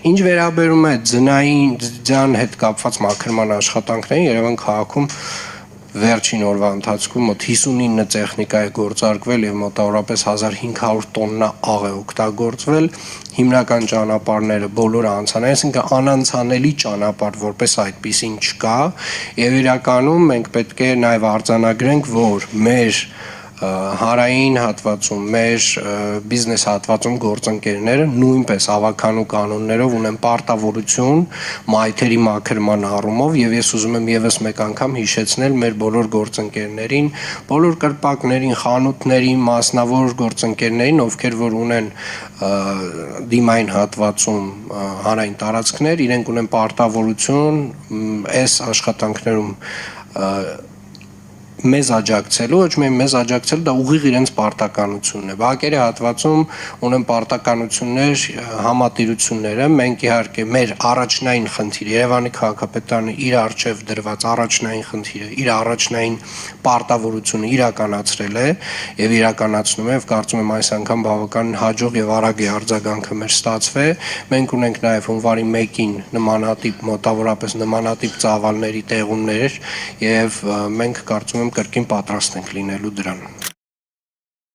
Ինչ վերաբերում է ձյան հետ կապված մաքրման աշխատանքներին, Երևան քաղաքում վերջին օրվա ընթացքում մոտ 59 տեխնիկա է գործարկվել եւ մոտավորապես 1500 տոննա աղ է օգտագործվել, հիմնական ճանապարհները բոլորը անցանել, այսինքն անանցանելի ճանապարհ որպես այդպեսին չկա եւ իրականում մենք պետք է նաեւ արձանագրենք, որ մեր հարային հատվածում, մեր բիզնես հատվածում գործընկերները նույնպես ավականու կանոններով ունեն պարտավորություն մայթերի մաքրման առումով եւ ես ուզում եմ եւս մեկ անգամ հիշեցնել մեր բոլոր գործընկերներին, բոլոր կրպակներին, խանութներին, մասնավոր գործընկերներին, ովքեր որ ունեն դիմային հատվածում հանրային տարածքներ, իրենք ունեն պարտավորություն այս աշխատանքներում մեզ աջակցելու, ոչ միայն մեզ աջակցելու, դա ուղիղ իրենց պարտականությունն է։ Բակերի հատվածում ունեն պարտականություններ, համատիրությունները, մենք իհարկե մեր առաջնային խնդիրը, Երևանի քաղաքապետարանը իր արժև դրված առաջնային խնդիրը, իր առաջնային պարտավորությունը իրականացրել է եւ իրականացնում է եւ կարծում եմ այս անգամ բավական հաջող եւ արագ է արձագանքը մեր ստացվել։ Մենք ունենք նաեւ հունվարի 1-ին նմանատիպ մոտավորապես նմանատիպ ծավալների տեղումներ եւ մենք կարծում եմ կրկին պատրաստ ենք լինելու դրան։